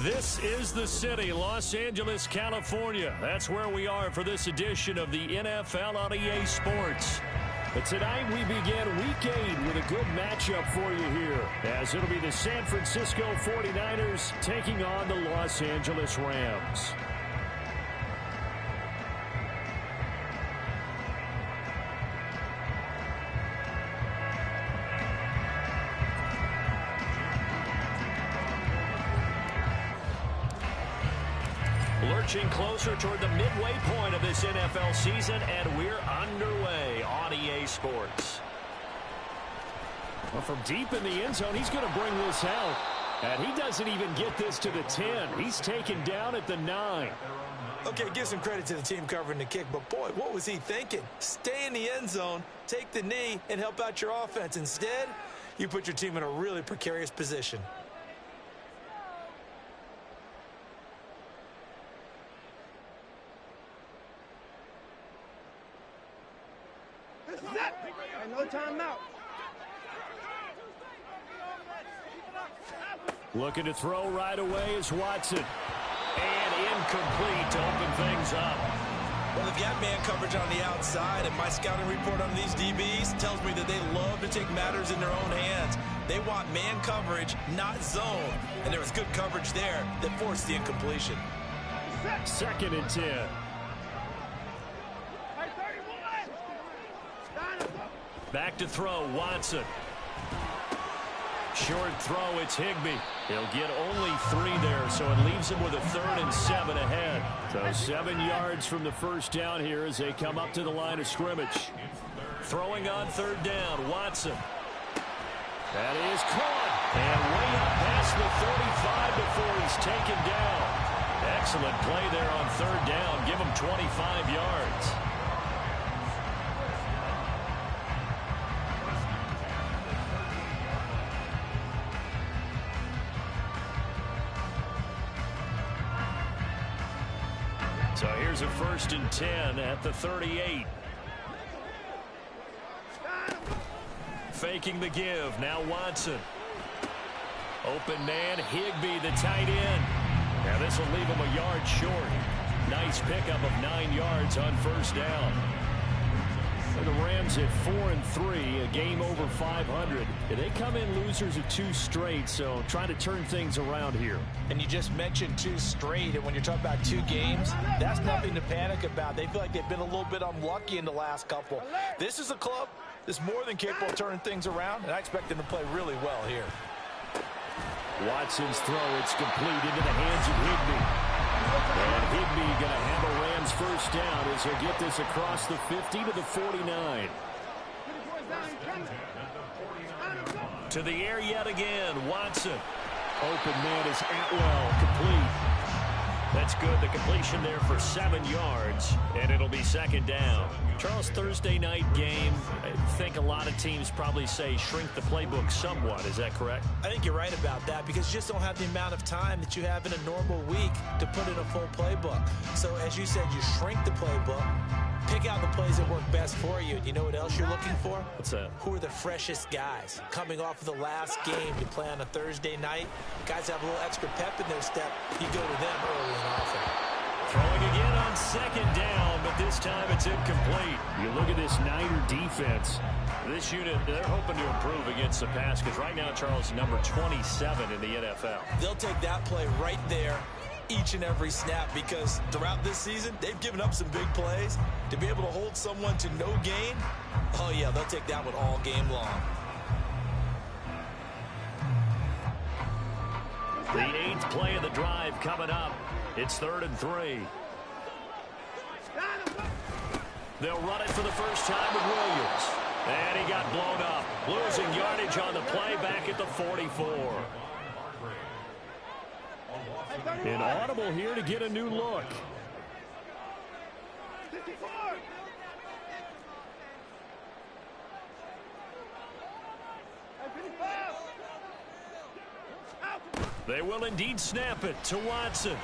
This is the city, Los Angeles, California. That's where we are for this edition of the NFL on EA Sports. But tonight we begin Week 8 with a good matchup for you here, as it'll be the San Francisco 49ers taking on the Los Angeles Rams. Lurching closer toward the midway point of this NFL season, and we're underway on EA Sports. Well, from deep in the end zone, he's going to bring this out. And he doesn't even get this to the 10. He's taken down at the 9. Okay, give some credit to the team covering the kick, but boy, what was he thinking? Stay in the end zone, take the knee, and help out your offense. Instead, you put your team in a really precarious position. No timeout. Looking to throw right away is Watson. And incomplete to open things up. Well, they've got man coverage on the outside, and my scouting report on these DBs tells me that they love to take matters in their own hands. They want man coverage, not zone. And there was good coverage there that forced the incompletion. 2nd and 10. Back to throw, Watson. Short throw, it's Higbee. He'll get only 3 there, so it leaves him with a 3rd and 7 ahead. So 7 yards from the first down here as they come up to the line of scrimmage. Throwing on 3rd down, Watson. That is caught. And way up past the 35 before he's taken down. Excellent play there on 3rd down. Give him 25 yards. So here's a 1st and 10 at the 38. Faking the give. Now Watson. Open man, Higbee, the tight end. Now this will leave him a yard short. Nice pickup of 9 yards on 1st down. And the Rams at 4-3, a game over 500. They come in losers of 2 straight, so trying to turn things around here. And you just mentioned 2 straight, and when you're talking about 2 games, that's nothing to panic about. They feel like they've been a little bit unlucky in the last couple. This is a club that's more than capable of turning things around, and I expect them to play really well here. Watson's throw, it's complete into the hands of Higbee. And Higbee going to have a Rams 1st down as he'll get this across the 50 to the 49. To the air yet again, Watson. Open man is Atwell, complete. That's good. The completion there for 7 yards, and it'll be 2nd down. Charles, Thursday night game, I think a lot of teams probably say shrink the playbook somewhat. Is that correct? I think you're right about that because you just don't have the amount of time that you have in a normal week to put in a full playbook. So as you said, you shrink the playbook, pick out the plays that work best for you. You know what else you're looking for? What's that? Who are the freshest guys? Coming off of the last game to play on a Thursday night, guys have a little extra pep in their step. You go to them early and often. Throwing again on 2nd down, but this time it's incomplete. You look at this Niner defense. This unit, they're hoping to improve against the pass because right now, Charles, number 27 in the NFL. They'll take that play right there each and every snap because throughout this season, they've given up some big plays. To be able to hold someone to no gain, oh yeah, they'll take that one all game long. The 8th play of the drive coming up. It's 3rd and 3. They'll run it for the first time with Williams. And he got blown up. Losing yardage on the play back at the 44. Inaudible here to get a new look. They will indeed snap it to Watson.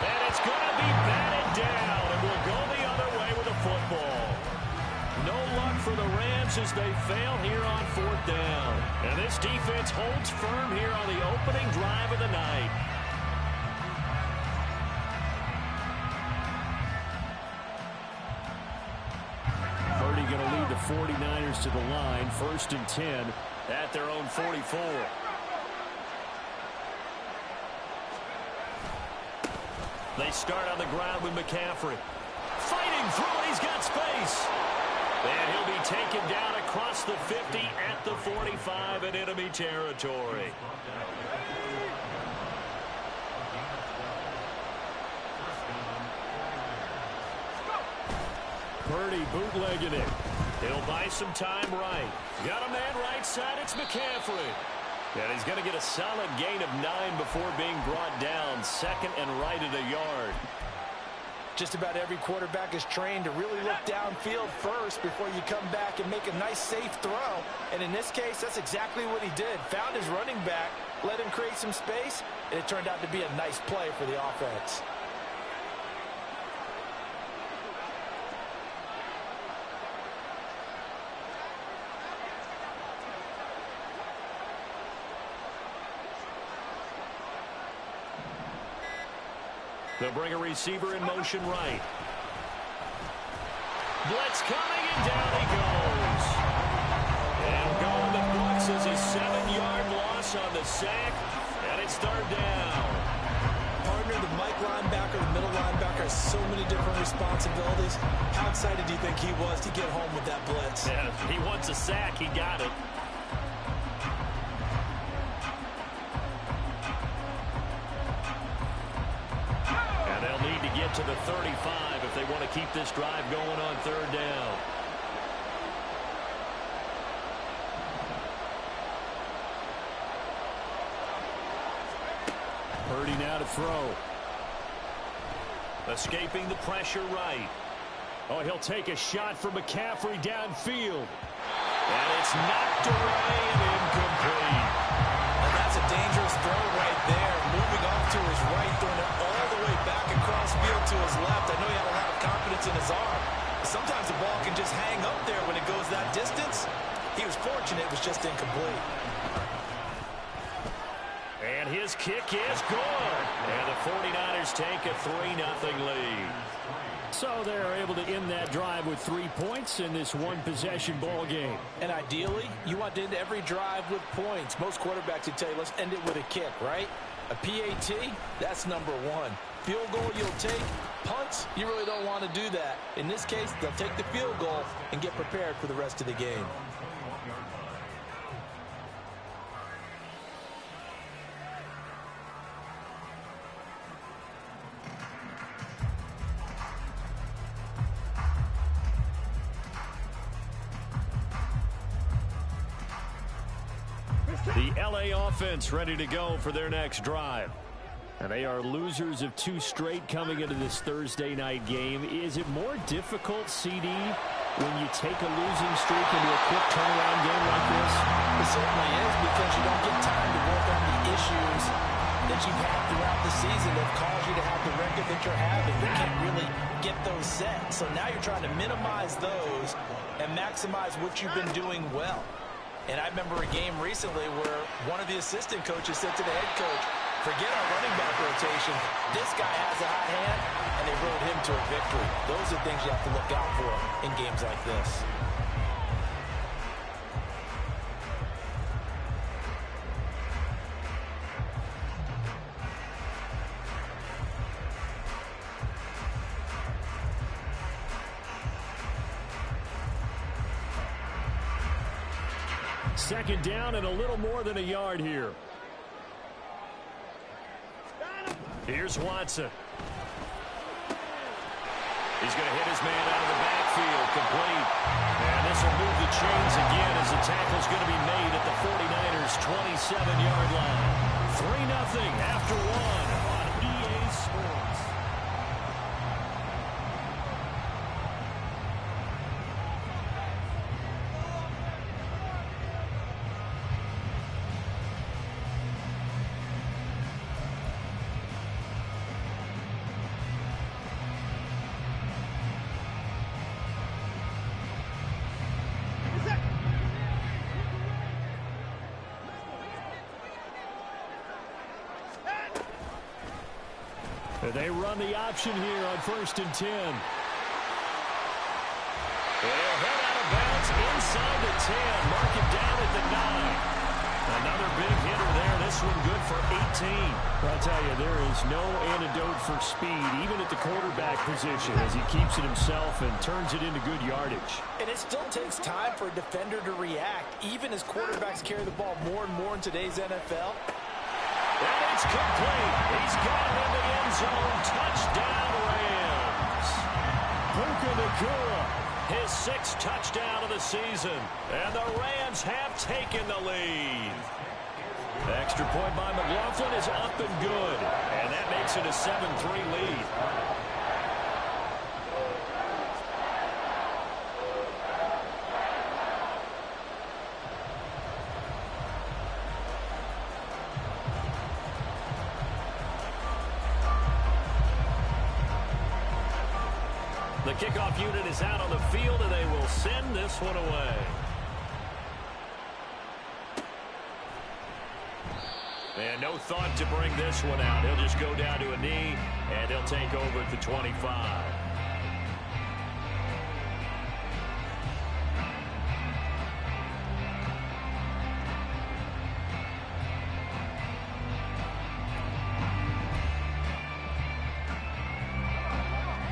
And it's going to be batted down, and we'll go the other way with the football. No luck for the Rams. moves as they fail here on 4th down. And this defense holds firm here on the opening drive of the night. Purdy going to lead the 49ers to the line. 1st and 10 at their own 44. They start on the ground with McCaffrey. Fighting through it, he's got space. And he'll be taken down across the 50 at the 45 in enemy territory. Purdy bootlegging it. He'll buy some time right. Got a man right side, it's McCaffrey. And he's going to get a solid gain of 9 before being brought down. 2nd and right at a yard. Just about every quarterback is trained to really look downfield first before you come back and make a nice, safe throw. And in this case, that's exactly what he did. Found his running back, let him create some space, and it turned out to be a nice play for the offense. They'll bring a receiver in motion right. Blitz coming, and down he goes. And going the blocks is a 7-yard loss on the sack, and it's 3rd down. Partner, the Mike linebacker, the middle linebacker has so many different responsibilities. How excited do you think he was to get home with that blitz? Yeah, he wants a sack. He got it. To the 35 if they want to keep this drive going on 3rd down. Purdy now to throw. Escaping the pressure right. Oh, he'll take a shot from McCaffrey downfield. And it's knocked away and incomplete. And that's a dangerous throw right there. Moving off to his right, throwing it all the way back across field to his left. I know he had a lot of confidence in his arm. But sometimes the ball can just hang up there when it goes that distance. He was fortunate, it was just incomplete. And his kick is good. And the 49ers take a 3-0 lead. So they're able to end that drive with 3 points in this one-possession ball game. And ideally, you want to end every drive with points. Most quarterbacks would tell you, let's end it with a kick, right? A PAT, that's number 1. Field goal you'll take. Punts, you really don't want to do that. In this case, they'll take the field goal and get prepared for the rest of the game. The LA offense ready to go for their next drive. And they are losers of 2 straight coming into this Thursday night game. Is it more difficult, CD, when you take a losing streak into a quick turnaround game like this? It certainly is, because you don't get time to work on the issues that you've had throughout the season that caused you to have the record that you're having. You can't really get those set. So now you're trying to minimize those and maximize what you've been doing well. And I remember a game recently where one of the assistant coaches said to the head coach, forget our running back rotation. This guy has a hot hand, and they rode him to a victory. Those are things you have to look out for in games like this. Second down and a little more than a yard here. Here's Watson. He's going to hit his man out of the backfield, complete. And this will move the chains again as the tackle's going to be made at the 49ers' 27-yard line. 3-0 after 1 on EA Sports. They run the option here on 1st and 10. They'll head out of bounds inside the 10. Mark it down at the 9. Another big hitter there. This one good for 18. I'll tell you, there is no antidote for speed, even at the quarterback position, as he keeps it himself and turns it into good yardage. And it still takes time for a defender to react, even as quarterbacks carry the ball more and more in today's NFL. And it's complete. He's got it in the end zone. Touchdown, Rams. Puka Nacua, his 6th touchdown of the season. And the Rams have taken the lead. Extra point by McLaughlin is up and good. And that makes it a 7-3 lead. The kickoff unit is out on the field, and they will send this one away. And no thought to bring this one out. He'll just go down to a knee, and he'll take over at the 25.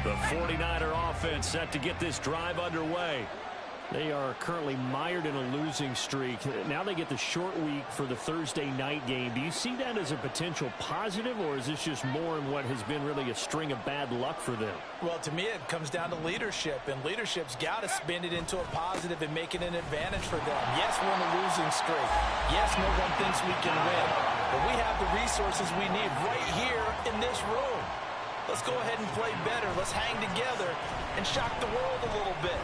The 49er offense set to get this drive underway. They are currently mired in a losing streak. Now they get the short week for the Thursday night game. Do you see that as a potential positive, or is this just more in what has been really a string of bad luck for them? Well, to me, it comes down to leadership, and leadership's got to spin it into a positive and make it an advantage for them. Yes, we're in a losing streak. Yes, no one thinks we can win, but we have the resources we need right here in this room. Let's go ahead and play better. Let's hang together and shock the world a little bit.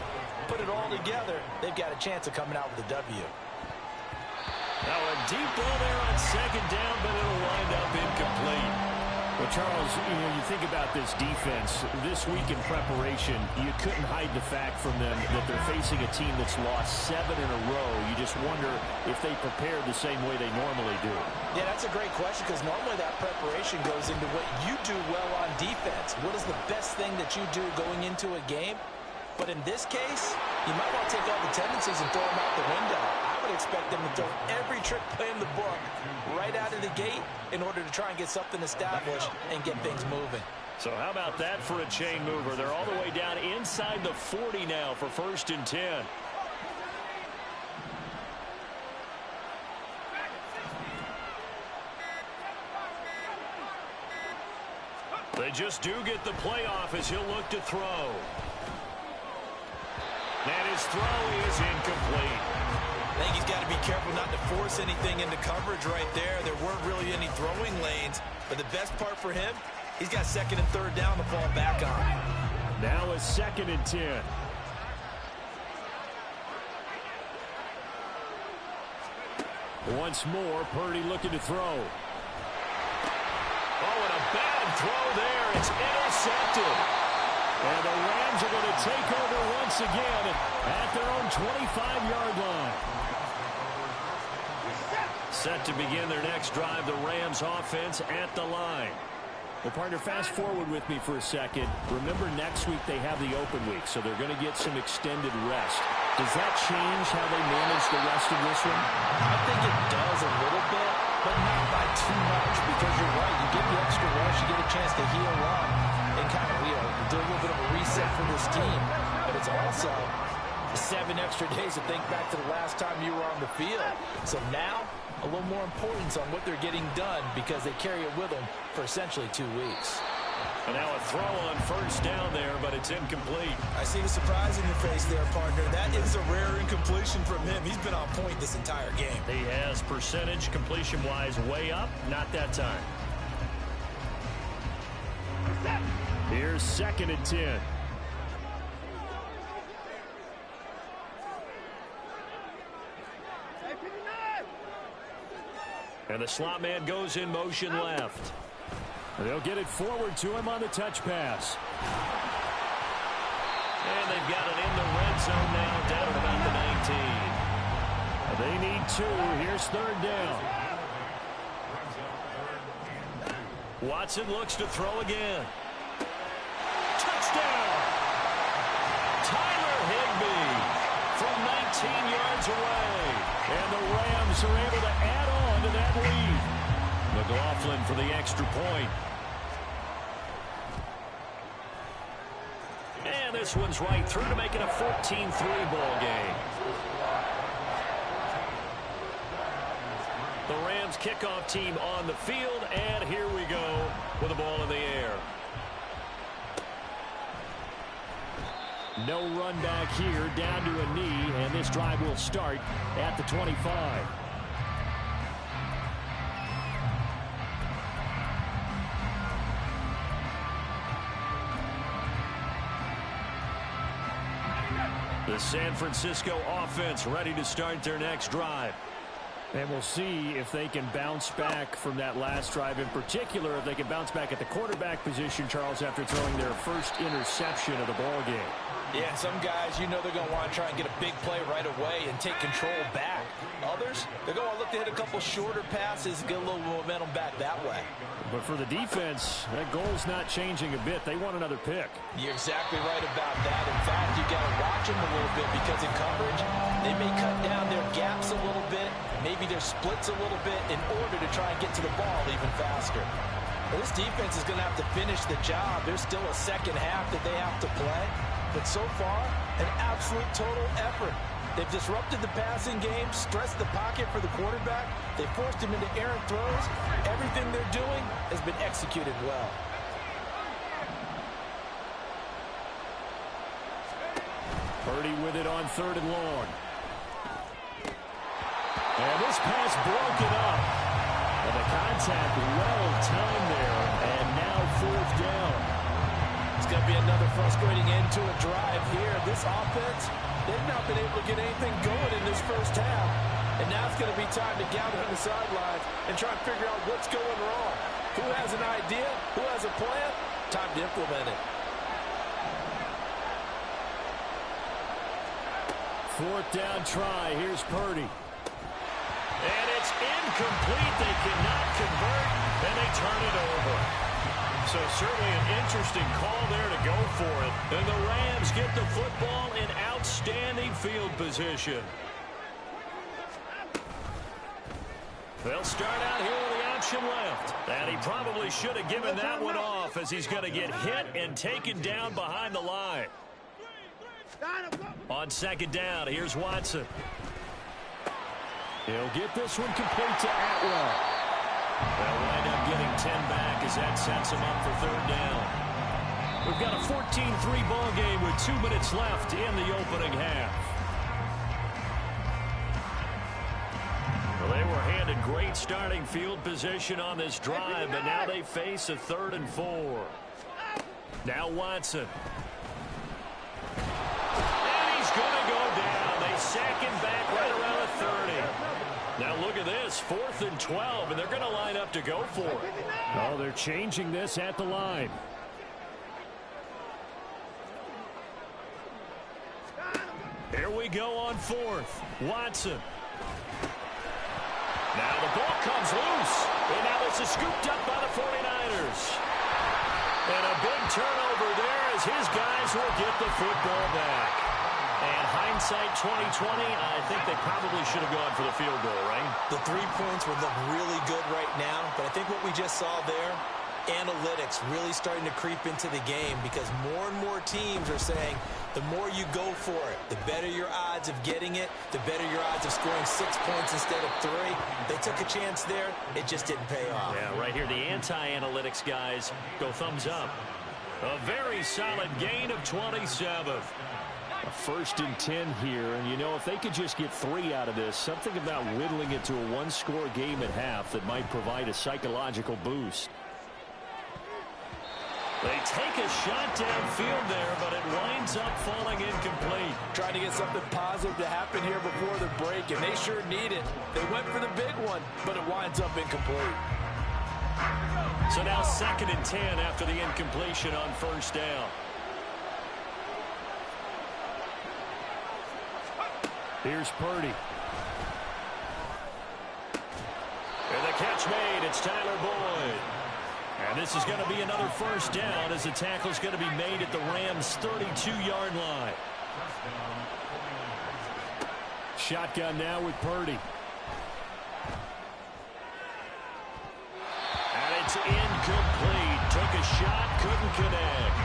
Put it all together, they've got a chance of coming out with a W. Now a deep ball there on 2nd down, but it'll wind up incomplete. Well, Charles, you think about this defense. This week in preparation, you couldn't hide the fact from them that they're facing a team that's lost 7 in a row. You just wonder if they prepared the same way they normally do. Yeah, that's a great question, because normally that preparation goes into what you do well on defense. What is the best thing that you do going into a game? But in this case, you might want to take all the tendencies and throw them out the window. I would expect them to throw every trick play in the book right out of the gate in order to try and get something established and get things moving. So how about that for a chain mover? They're all the way down inside the 40 now for 1st and 10. They just do get the playoff as he'll look to throw. And his throw is incomplete. I think he's got to be careful not to force anything into coverage right there. There weren't really any throwing lanes. But the best part for him, he's got 2nd and 3rd down to fall back on. Now a 2nd and 10. Once more, Purdy looking to throw. Oh, and a bad throw there. It's intercepted. And the Rams are going to take over once again at their own 25-yard line. Set to begin their next drive, the Rams offense at the line. Well, partner, fast forward with me for a second. Remember, next week they have the open week, so they're going to get some extended rest. Does that change how they manage the rest of this one? I think it does a little bit, but not by too much, because you're right. You get the extra rest, you get a chance to heal up and kind of do a little bit of a reset for this team. But it's also 7 extra days to think back to the last time you were on the field. So now, a little more importance on what they're getting done, because they carry it with them for essentially 2 weeks. And now a throw on 1st down there, but it's incomplete. I see the surprise in your face there, partner. That is a rare incompletion from him. He's been on point this entire game. He has percentage completion-wise way up. Not that time. Here's 2nd and 10. And the slot man goes in motion left. They'll get it forward to him on the touch pass. And they've got it in the red zone now, down at about the 19. They need 2. Here's 3rd down. Watson looks to throw again. Touchdown! Tyler Higbee from 19 yards away. And the Rams are able to add on to that lead. McLaughlin for the extra point. And this one's right through to make it a 14-3 ball game. The Rams kickoff team on the field, and here we go with the ball in the air. No run back here, down to a knee, and this drive will start at the 25. The San Francisco offense ready to start their next drive. And we'll see if they can bounce back from that last drive. In particular, if they can bounce back at the quarterback position, Charles, after throwing their first interception of the ball game. Yeah, some guys, you know they're going to want to try and get a big play right away and take control back. Others, they're going to look to hit a couple shorter passes, get a little momentum back that way. But for the defense, that goal's not changing a bit. They want another pick. You're exactly right about that. In fact, you got to watch them a little bit because in coverage, they may cut down their gaps a little bit, maybe their splits a little bit in order to try and get to the ball even faster. Well, this defense is going to have to finish the job. There's still a second half that they have to play. But so far, an absolute total effort. They've disrupted the passing game, stressed the pocket for the quarterback. They forced him into errant throws. Everything they're doing has been executed well. Purdy with it on 3rd and long. And this pass broken up. And the contact well timed there. And now 4th down. It's going to be another frustrating end to a drive here. This offense, they've not been able to get anything going in this first half. And now it's going to be time to gather on the sidelines and try and figure out what's going wrong. Who has an idea? Who has a plan? Time to implement it. 4th down try. Here's Purdy. And it's incomplete. They cannot convert, and they turn it over. So certainly an interesting call there to go for it. And the Rams get the football in outstanding field position. They'll start out here with the option left. And he probably should have given that one off as he's going to get hit and taken down behind the line. On 2nd down, here's Watson. He'll get this one complete to Atwell. They'll wind up getting 10 back as that sets them up for 3rd down. We've got a 14-3 ball game with 2 minutes left in the opening half. Well, they were handed great starting field position on this drive, but now they face a 3rd and 4. Now Watson. And he's going to go down. They sack him back right around the 30. Now look at this, 4th and 12, and they're going to line up to go for it. Oh, they're changing this at the line. Here we go on 4th. Watson. Now the ball comes loose, and now this is scooped up by the 49ers. And a big turnover there as his guys will get the football back. And hindsight 2020, I think they probably should have gone for the field goal, right? The 3 points would look really good right now, but I think what we just saw there, analytics really starting to creep into the game because more and more teams are saying the more you go for it, the better your odds of getting it, the better your odds of scoring 6 points instead of 3. They took a chance there. It just didn't pay off. Yeah, right here, the anti-analytics guys go thumbs up. A very solid gain of 27. A 1st and 10 here, and you know, if they could just get 3 out of this, something about whittling it to a 1-score game at half that might provide a psychological boost. They take a shot downfield there, but it winds up falling incomplete. Trying to get something positive to happen here before the break, and they sure need it. They went for the big one, but it winds up incomplete. So now 2nd and 10 after the incompletion on 1st down. Here's Purdy. And the catch made. It's Tyler Boyd. And this is going to be another first down as the tackle is going to be made at the Rams' 32-yard line. Shotgun now with Purdy. And it's incomplete. Took a shot, couldn't connect.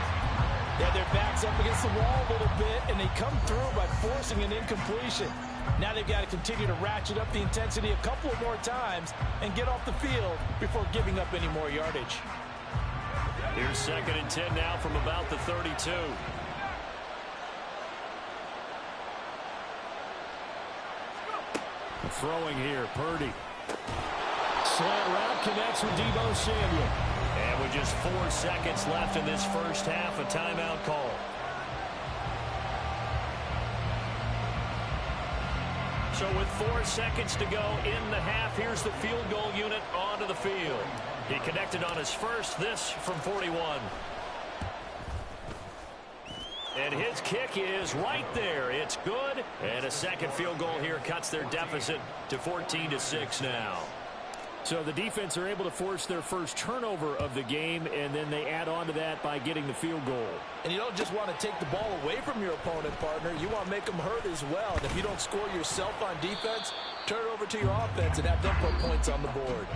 Yeah, their back's up against the wall a little bit, and they come through by forcing an incompletion. Now they've got to continue to ratchet up the intensity a couple of more times and get off the field before giving up any more yardage. Here's 2nd and 10 now from about the 32. Throwing here, Purdy. Slant route connects with Deebo Samuel. And with just 4 seconds left in this first half, a timeout call. So with 4 seconds to go in the half, here's the field goal unit onto the field. He connected on his first, this from 41. And his kick is right there. It's good. And a second field goal here cuts their deficit to 14-6 now. So the defense are able to force their first turnover of the game, and then they add on to that by getting the field goal. And you don't just want to take the ball away from your opponent, partner. You want to make them hurt as well. And if you don't score yourself on defense, turn it over to your offense and have them put points on the board.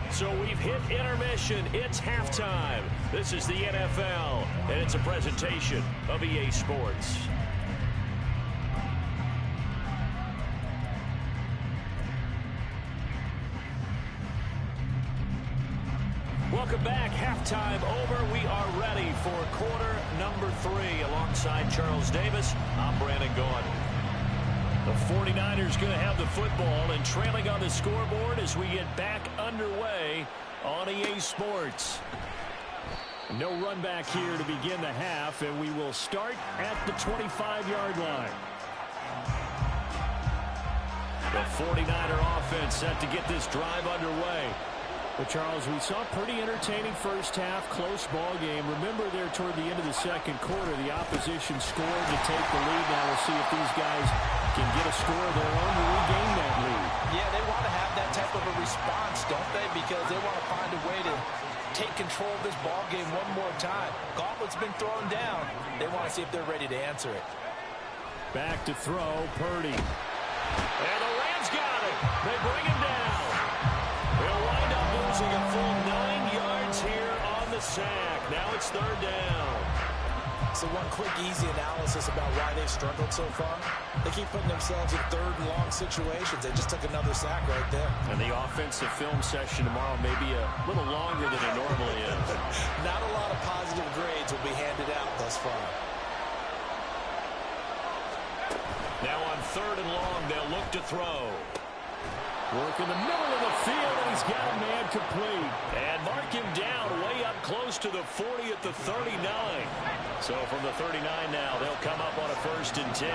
So we've hit intermission. It's halftime. This is the NFL, and it's a presentation of EA Sports. Welcome back. Halftime over. We are ready for quarter number 3. Alongside Charles Davis, I'm Brandon Gaudin. The 49ers going to have the football and trailing on the scoreboard as we get back underway on EA Sports. No run back here to begin the half, and we will start at the 25-yard line. The 49er offense set to get this drive underway. Well, Charles, we saw a pretty entertaining first half, close ball game. Remember there toward the end of the second quarter, the opposition scored to take the lead. Now we'll see if these guys can get a score of their own to regain that lead. Yeah, they want to have that type of a response, don't they? Because they want to find a way to take control of this ball game one more time. Gauntlet's been thrown down. They want to see if they're ready to answer it. Back to throw, Purdy. And the Rams got it. They bring him down. They'll wind up losing a full 9 yards here on the sack. Now it's 3rd down. So one quick, easy analysis about why they've struggled so far. They keep putting themselves in 3rd and long situations. They just took another sack right there. And the offensive film session tomorrow may be a little longer than it normally is. Not a lot of positive grades will be handed out thus far. Now on 3rd and long, they'll look to throw. Work in the middle of the field, and he's got a man complete. And mark him down way up close to the 40 at the 39. So from the 39 now, they'll come up on a 1st and 10.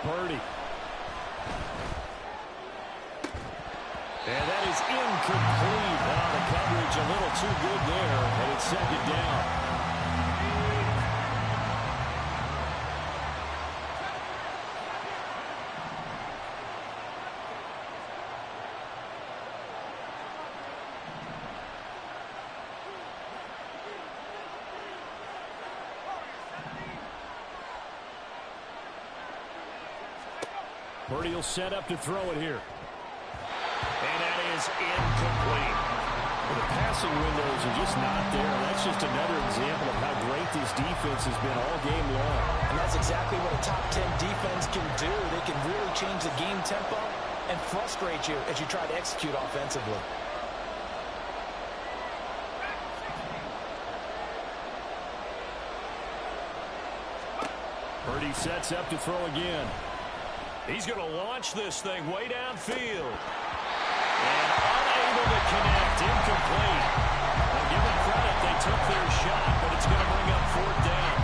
Purdy. And that is incomplete. Now the coverage a little too good there, and it's 2nd down. Purdy will set up to throw it here. And that is incomplete. The passing windows are just not there. That's just another example of how great this defense has been all game long. And that's exactly what a top 10 defense can do. They can really change the game tempo and frustrate you as you try to execute offensively. Purdy sets up to throw again. He's going to launch this thing way downfield. And unable to connect. Incomplete. Now give them credit. They took their shot, but it's going to bring up 4th down.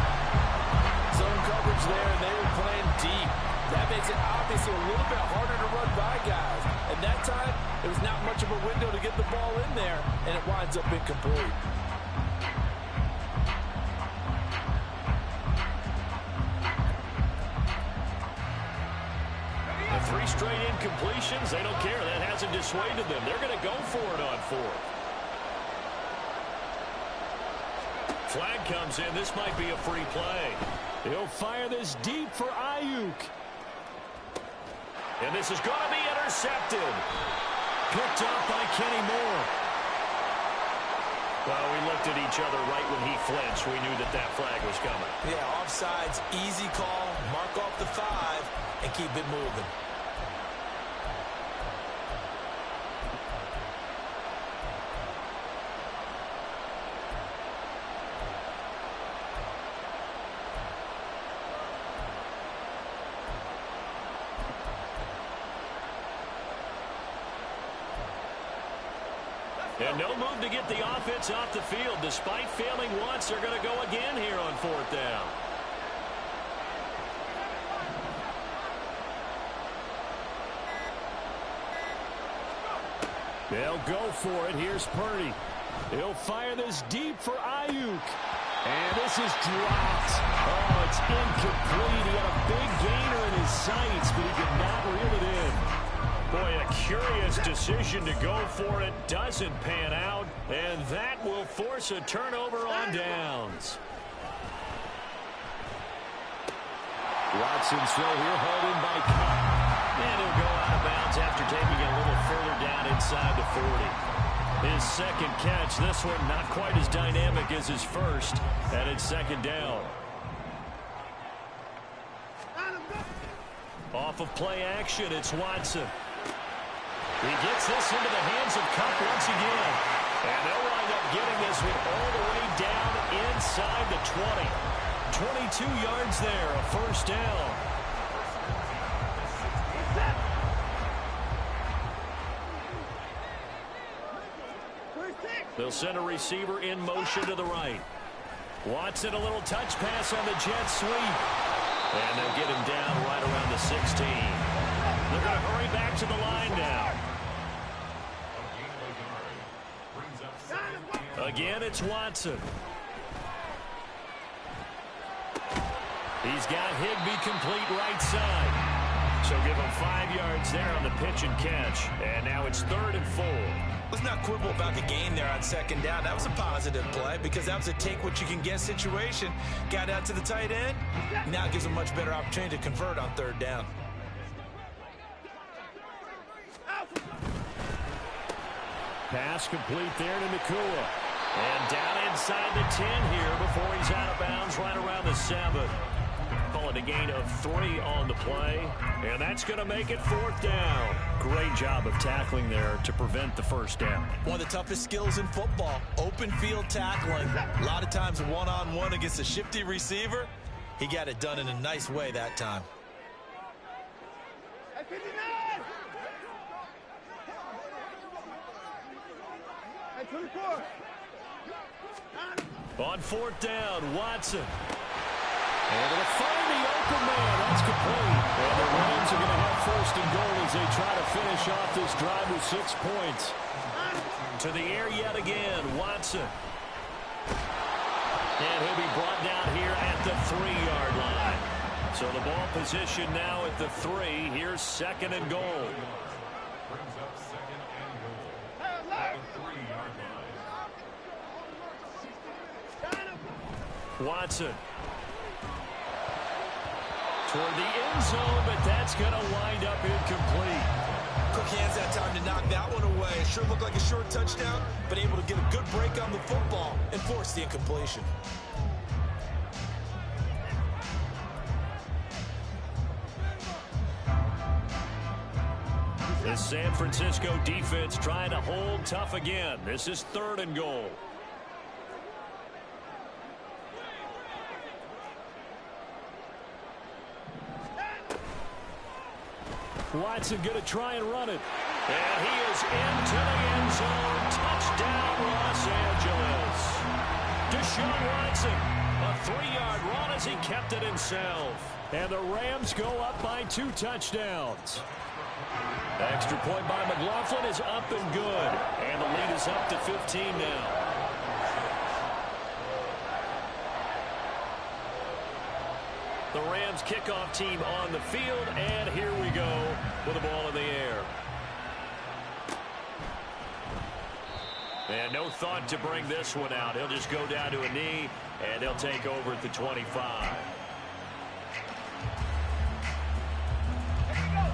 Zone coverage there, and they were playing deep. That makes it obviously a little bit harder to run by guys. And that time, there was not much of a window to get the ball in there, and it winds up incomplete. 3 straight incompletions. They don't care. That hasn't dissuaded them. They're going to go for it on 4th. Flag comes in. This might be a free play. He'll fire this deep for Ayuk. And this is going to be intercepted. Picked up by Kenny Moore. Well, we looked at each other right when he flinched. We knew that that flag was coming. Yeah, offsides, easy call. Mark off the 5 and keep it moving. And no move to get the offense off the field. Despite failing once, they're going to go again here on 4th down. They'll go for it. Here's Purdy. He'll fire this deep for Ayuk. And this is dropped. Oh, it's incomplete. He had a big gainer in his sights, but he could not reel it in. Boy, a curious decision to go for it. Doesn't pan out, and that will force a turnover on downs. Watson's throw here, hauled in by Cup. And he'll go out of bounds after taking it a little further down inside the 40. His second catch, this one not quite as dynamic as his first, and it's 2nd down. Off of play action, it's Watson. He gets this into the hands of Cup once again. And they'll wind up getting this one all the way down inside the 20. 22 yards there, a 1st down. They'll send a receiver in motion to the right. Watson, a little touch pass on the jet sweep. And they'll get him down right around the 16. They're going to hurry back to the line now. Again, it's Watson. He's got Higbee complete right side. So give him 5 yards there on the pitch and catch. And now it's 3rd and 4. Let's not quibble about the game there on 2nd down. That was a positive play because that was a take-what-you-can-get situation. Got out to the tight end. Now it gives a much better opportunity to convert on 3rd down. Pass complete there to Nakua. And down inside the 10 here before he's out of bounds right around the 7. Call it a gain of 3 on the play. And that's going to make it 4th down. Great job of tackling there to prevent the 1st down. One of the toughest skills in football, open field tackling. A lot of times one-on-one against a shifty receiver. He got it done in a nice way that time. On 4th down, Watson. And they'll find the open man. That's complete. And the Rams are going to have 1st and goal as they try to finish off this drive with 6 points. To the air yet again, Watson. And he'll be brought down here at the 3-yard line. So the ball position now at the 3. Here's 2nd and goal. Watson. Toward the end zone, but that's going to wind up incomplete. Quick hands that time to knock that one away. It sure looked like a short touchdown, but able to get a good break on the football and force the incompletion. The San Francisco defense trying to hold tough again. This is 3rd and goal. Watson going to try and run it. And he is into the end zone. Touchdown, Los Angeles. Deshaun Watson, a 3-yard run as he kept it himself. And the Rams go up by 2 touchdowns. Extra point by McLaughlin is up and good. And the lead is up to 15 now. The Rams kickoff team on the field, and here we go. with the ball in the air. And no thought to bring this one out. He'll just go down to a knee, and they'll take over at the 25.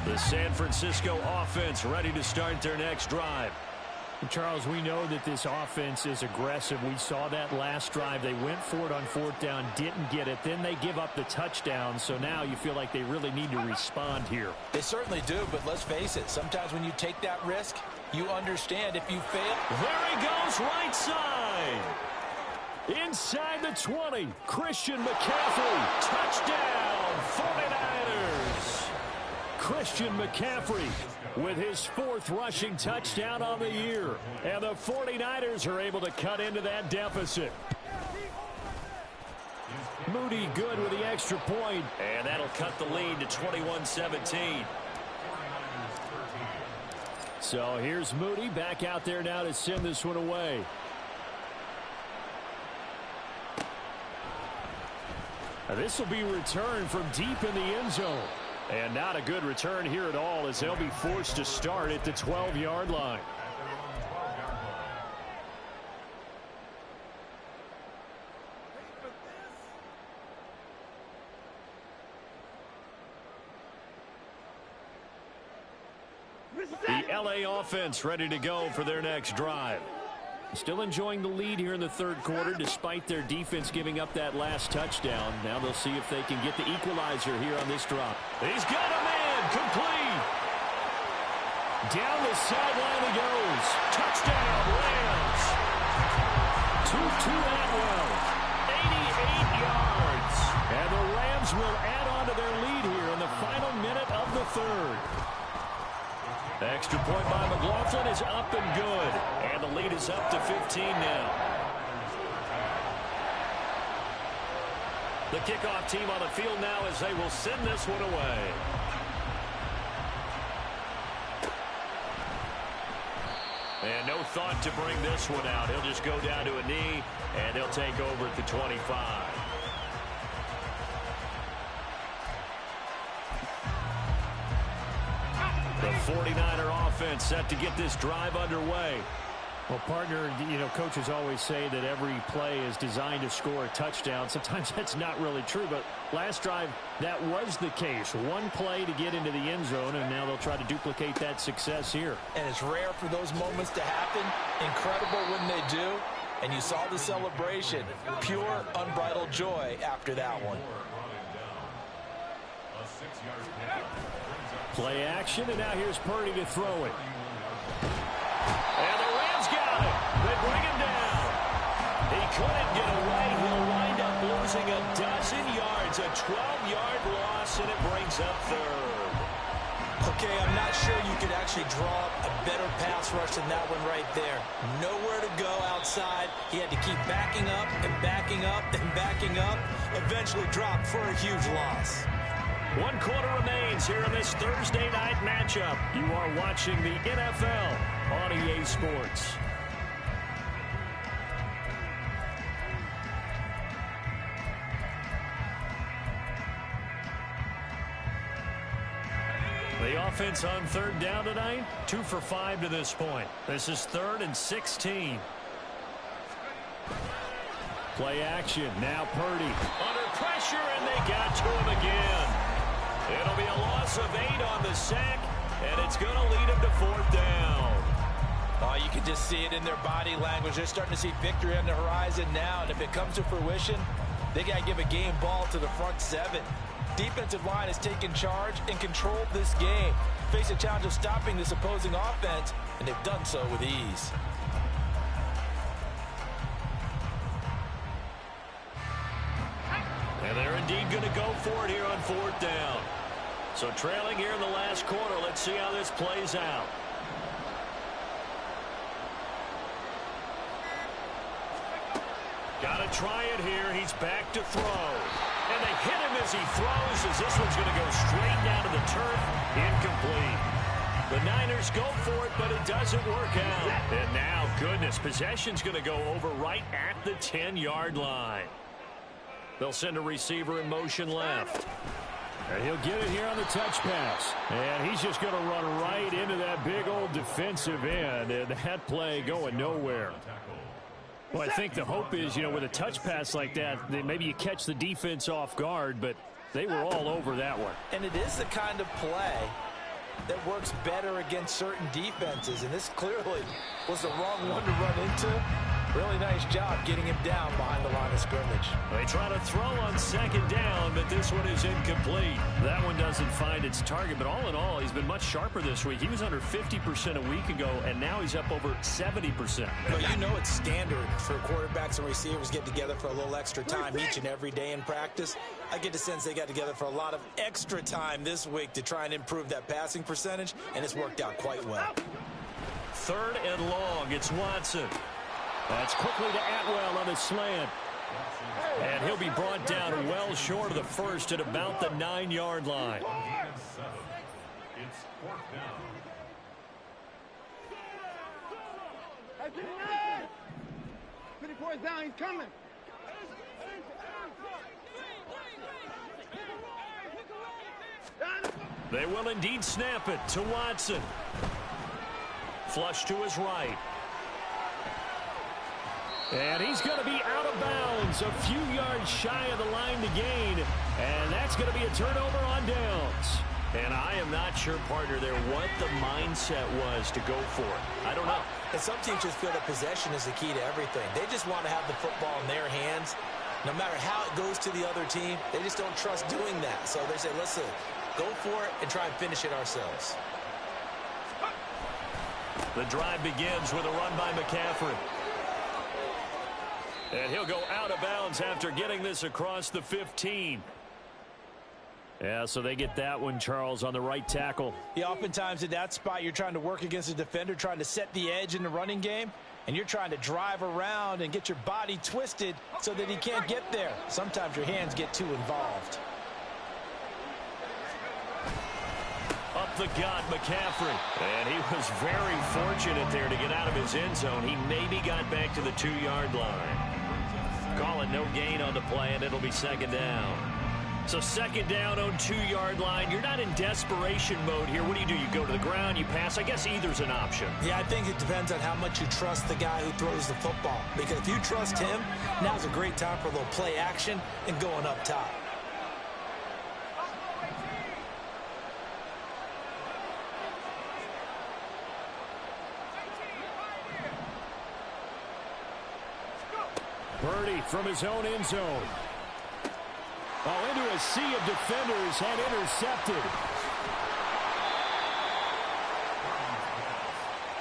The San Francisco offense ready to start their next drive. And Charles, we know that this offense is aggressive. We saw that last drive. They went for it on fourth down, didn't get it. Then they give up the touchdown. So now you feel like they really need to respond here. They certainly do, but let's face it. Sometimes when you take that risk, you understand if you fail. There he goes, right side. Inside the 20, Christian McCaffrey. Touchdown, 49ers. Christian McCaffrey with his fourth rushing touchdown on the year. And the 49ers are able to cut into that deficit. Moody good with the extra point. And that'll cut the lead to 21-17. So here's Moody back out there now to send this one away. This will be returned from deep in the end zone. And not a good return here at all as they'll be forced to start at the 12-yard line. The LA offense ready to go for their next drive. Still enjoying the lead here in the third quarter despite their defense giving up that last touchdown. Now they'll see if they can get the equalizer here on this drop. He's got a man complete. Down the sideline he goes. Touchdown, Rams. To Atwell. 88 yards. And the Rams will add on to their lead here in the final minute of the third. Extra point by McLaughlin is up and good. And the lead is up to 15 now. The kickoff team on the field now as they will send this one away. And no thought to bring this one out. He'll just go down to a knee, and they'll take over at the 25. The 49er offense set to get this drive underway. Well, partner, you know, coaches always say that every play is designed to score a touchdown. Sometimes that's not really true, but last drive, that was the case. One play to get into the end zone, and now they'll try to duplicate that success here. And it's rare for those moments to happen. Incredible when they do. And you saw the celebration. Pure, unbridled joy after that one. Play action, and now here's Purdy to throw it. And the Rams got it. They bring him down. He couldn't get away. He'll wind up losing a dozen yards. A 12-yard loss, and it brings up third. Okay, I'm not sure you could actually draw up a better pass rush than that one right there. Nowhere to go outside. He had to keep backing up and backing up and backing up. Eventually dropped for a huge loss. 1 quarter remains here in this Thursday night matchup. You are watching the NFL on EA Sports. The offense on third down tonight, 2 for 5 to this point. This is 3rd and 16. Play action. Now Purdy. Under pressure, and they got to him again. It'll be a loss of 8 on the sack, and it's going to lead him to 4th down. Oh, you can just see it in their body language. They're starting to see victory on the horizon now, and if it comes to fruition, they got to give a game ball to the front 7. Defensive line has taken charge and controlled this game. Face a challenge of stopping this opposing offense, and they've done so with ease. And they're indeed going to go for it here on 4th down. So trailing here in the last quarter. Let's see how this plays out. Got to try it here. He's back to throw. And they hit him as he throws, as this one's going to go straight down to the turf. Incomplete. The Niners go for it, but it doesn't work out. And now, goodness, possession's going to go over right at the 10-yard line. They'll send a receiver in motion left. And he'll get it here on the touch pass. And he's just going to run right into that big old defensive end. And that play going nowhere. Well, I think the hope is, with a touch pass like that, maybe you catch the defense off guard, but they were all over that one. And it is the kind of play that works better against certain defenses. And this clearly was the wrong one to run into. Really nice job getting him down behind the line of scrimmage. They try to throw on second down, but this one is incomplete. That one doesn't find its target, but all in all, he's been much sharper this week. He was under 50% a week ago, and now he's up over 70%. Well, it's standard for quarterbacks and receivers get together for a little extra time each and every day in practice. I get the sense they got together for a lot of extra time this week to try and improve that passing percentage, and it's worked out quite well. 3rd and long. It's Watson. That's quickly to Atwell on the slant. And he'll be brought down well short of the first at about the 9-yard line. It's 4th down. Down, he's coming. They will indeed snap it to Watson. Flush to his right. And he's going to be out of bounds, a few yards shy of the line to gain. And that's going to be a turnover on downs. And I am not sure, partner, there what the mindset was to go for it. I don't know. And some teams just feel that possession is the key to everything. They just want to have the football in their hands. No matter how it goes to the other team, they just don't trust doing that. So they say, listen, go for it and try and finish it ourselves. The drive begins with a run by McCaffrey. And he'll go out of bounds after getting this across the 15. Yeah, so they get that one, Charles, on the right tackle. Yeah, oftentimes in that spot, you're trying to work against a defender, trying to set the edge in the running game, and you're trying to drive around and get your body twisted so that he can't get there. Sometimes your hands get too involved. Up the gut, McCaffrey. And he was very fortunate there to get out of his end zone. He maybe got back to the 2-yard line. Call it no gain on the play, and it'll be 2nd down. So 2nd down on 2-yard line. You're not in desperation mode here. What do? You go to the ground, you pass. I guess either's an option. Yeah, I think it depends on how much you trust the guy who throws the football. Because if you trust him, now's a great time for a little play action and going up top. Purdy from his own end zone. Oh, into a sea of defenders and intercepted.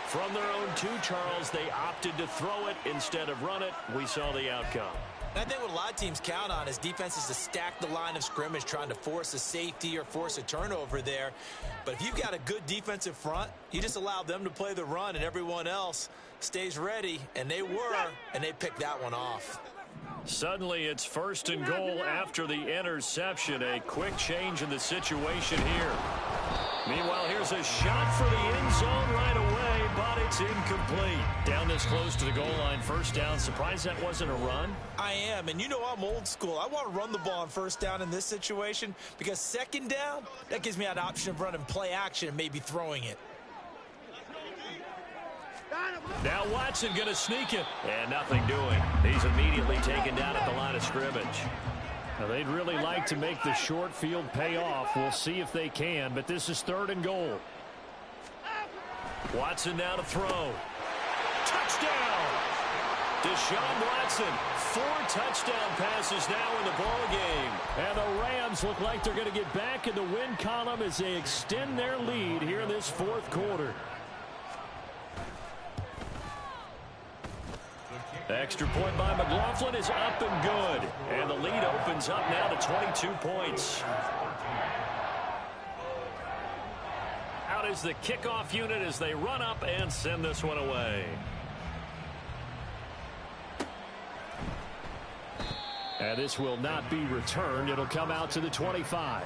From their own 2, Charles, they opted to throw it instead of run it. We saw the outcome. And I think what a lot of teams count on is defenses to stack the line of scrimmage, trying to force a safety or force a turnover there. But if you've got a good defensive front, you just allow them to play the run and everyone else stays ready. And they were, and they picked that one off. Suddenly it's 1st and goal after the interception. A quick change in the situation here. Meanwhile, here's a shot for the end zone right away, but it's incomplete. Down this close to the goal line, 1st down. Surprised that wasn't a run? I am, and I'm old school. I want to run the ball on 1st down in this situation because 2nd down, that gives me an option of running play action and maybe throwing it. Now Watson going to sneak it, and nothing doing. He's immediately taken down at the line of scrimmage. Now, they'd really like to make the short field pay off. We'll see if they can, but this is 3rd and goal. Watson now to throw. Touchdown! Deshaun Watson, 4 touchdown passes now in the ball game. And the Rams look like they're going to get back in the win column as they extend their lead here in this 4th quarter. Extra point by McLaughlin is up and good. And the lead opens up now to 22 points. Out is the kickoff unit as they run up and send this one away. And this will not be returned. It'll come out to the 25.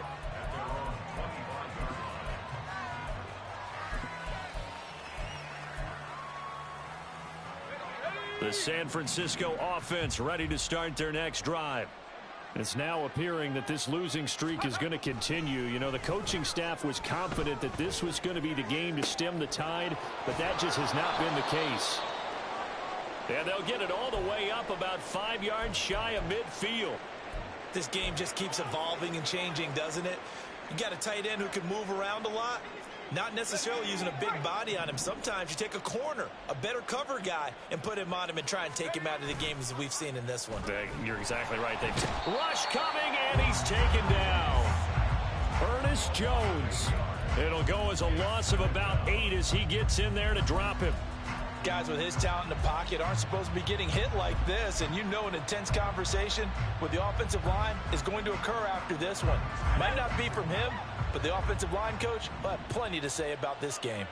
The San Francisco offense ready to start their next drive. It's now appearing that this losing streak is going to continue. You know, the coaching staff was confident that this was going to be the game to stem the tide, but that just has not been the case. And they'll get it all the way up about 5 yards shy of midfield. This game just keeps evolving and changing, doesn't it? You got a tight end who can move around a lot. Not necessarily using a big body on him. Sometimes you take a corner, a better cover guy, and put him on him and try and take him out of the game as we've seen in this one. You're exactly right. Rush coming, and he's taken down. Ernest Jones. It'll go as a loss of about 8 as he gets in there to drop him. Guys with his talent in the pocket aren't supposed to be getting hit like this, and you know an intense conversation with the offensive line is going to occur after this one. Might not be from him, but the offensive line coach will have plenty to say about this game.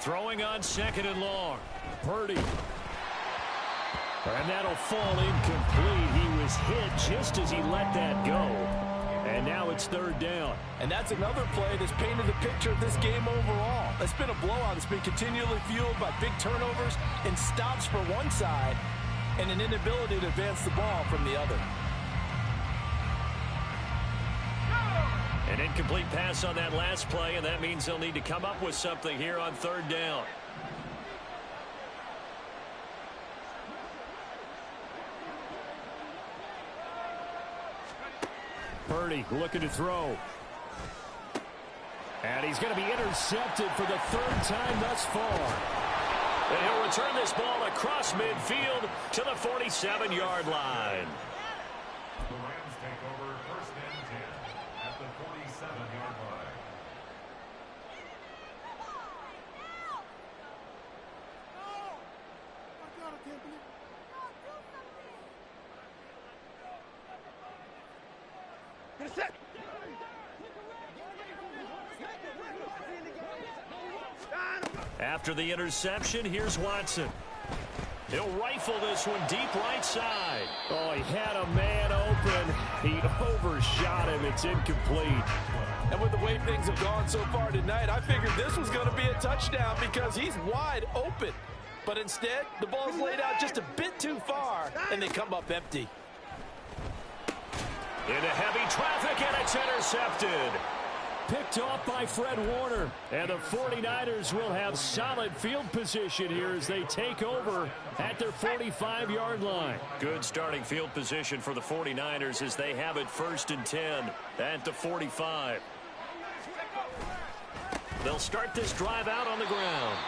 Throwing on 2nd and long. Purdy. And that'll fall incomplete. He was hit just as he let that go. And now it's 3rd down. And that's another play that's painted the picture of this game overall. It's been a blowout. It's been continually fueled by big turnovers and stops for one side and an inability to advance the ball from the other. An incomplete pass on that last play, and that means they'll need to come up with something here on 3rd down. Purdy looking to throw. And he's going to be intercepted for the 3rd time thus far. And he'll return this ball across midfield to the 47-yard line. The Rams take over 1st and 10 at the 47-yard line. After the interception, here's Watson. He'll rifle this one deep right side. Oh, he had a man open. He overshot him. It's incomplete. And with the way things have gone so far tonight, I figured this was going to be a touchdown because he's wide open. But instead, the ball's laid out just a bit too far, and they come up empty. Into heavy traffic, and it's intercepted. Picked off by Fred Warner. And the 49ers will have solid field position here as they take over at their 45-yard line. Good starting field position for the 49ers as they have it 1st and 10 at the 45. They'll start this drive out on the ground.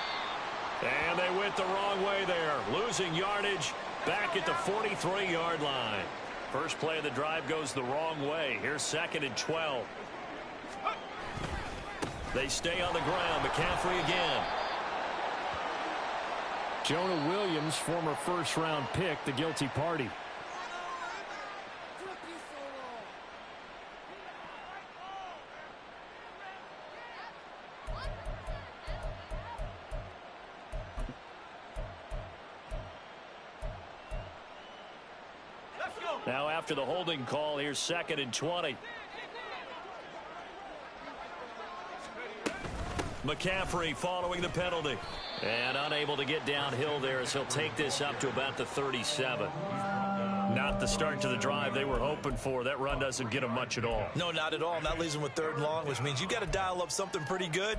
And they went the wrong way there, losing yardage back at the 43-yard line. First play of the drive goes the wrong way. Here's 2nd and 12. They stay on the ground. McCaffrey again. Jonah Williams, former 1st-round pick, the guilty party. Now after the holding call, here's 2nd and 20. McCaffrey following the penalty. And unable to get downhill there as he'll take this up to about the 37. Not the start to the drive they were hoping for. That run doesn't get them much at all. No, not at all. And that leaves them with 3rd and long, which means you've got to dial up something pretty good.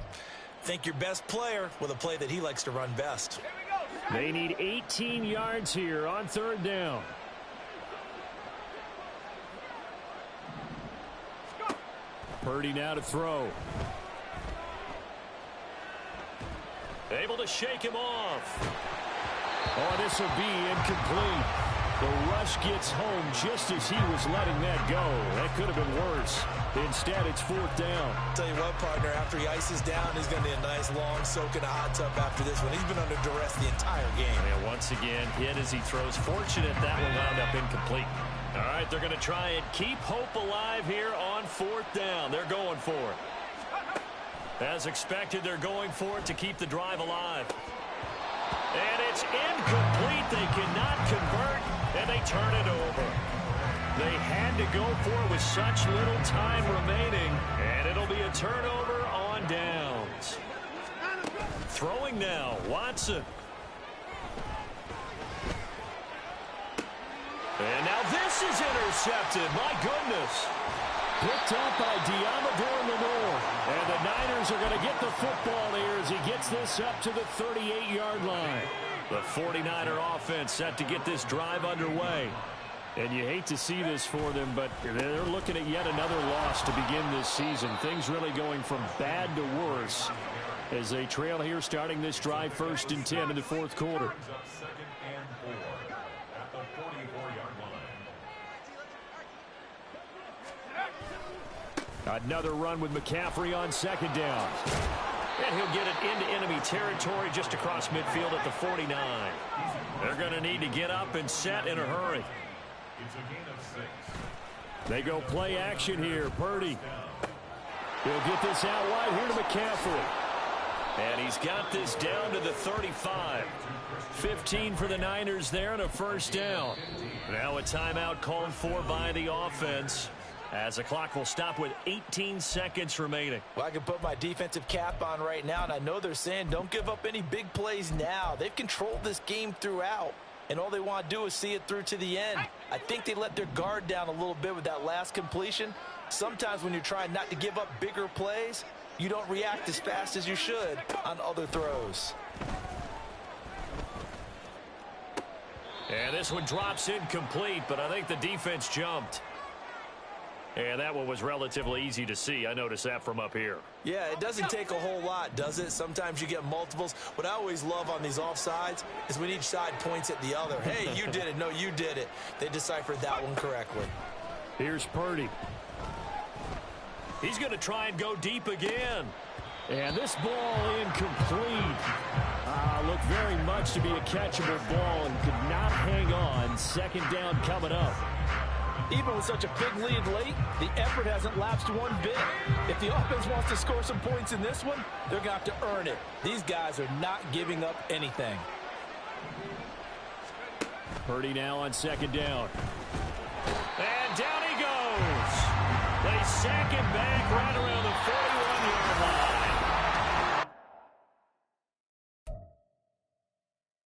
Think your best player with a play that he likes to run best. They need 18 yards here on 3rd down. Purdy now to throw. Able to shake him off. Oh, this will be incomplete. The rush gets home just as he was letting that go. That could have been worse. Instead, it's 4th down. Tell you what, partner, after he ices down, he's going to need a nice long soak in a hot tub after this one. He's been under duress the entire game. And once again, hit as he throws. Fortunate that one wound up incomplete. All right, they're going to try and keep hope alive here on 4th down. They're going for it. As expected, they're going for it to keep the drive alive. And it's incomplete. They cannot convert, and they turn it over. They had to go for it with such little time remaining, and it'll be a turnover on downs. Throwing now, Watson. And now this is intercepted. My goodness. Picked up by Diamador Lenore. And the Niners are going to get the football here as he gets this up to the 38-yard line. The 49er offense set to get this drive underway. And you hate to see this for them, but they're looking at yet another loss to begin this season. Things really going from bad to worse as they trail here starting this drive 1st and 10 in the 4th quarter. Another run with McCaffrey on 2nd down. And he'll get it into enemy territory just across midfield at the 49. They're going to need to get up and set in a hurry. They go play action here. Purdy. He'll get this out wide here to McCaffrey. And he's got this down to the 35. 15 for the Niners there and a 1st down. Now a timeout called for by the offense, as the clock will stop with 18 seconds remaining. Well, I can put my defensive cap on right now, and I know they're saying don't give up any big plays now. They've controlled this game throughout, and all they want to do is see it through to the end. I think they let their guard down a little bit with that last completion. Sometimes when you're trying not to give up bigger plays, you don't react as fast as you should on other throws. And this one drops incomplete, but I think the defense jumped. And that one was relatively easy to see. I noticed that from up here. Yeah, it doesn't take a whole lot, does it? Sometimes you get multiples. What I always love on these offsides is when each side points at the other. Hey, you did it. No, you did it. They deciphered that one correctly. Here's Purdy. He's going to try and go deep again. And this ball incomplete. Looked very much to be a catchable ball and could not hang on. 2nd down coming up. Even with such a big lead late, the effort hasn't lapsed one bit. If the offense wants to score some points in this one, they're going to have to earn it. These guys are not giving up anything. Purdy now on 2nd down. And down he goes. They sack him back right around the 41-yard line.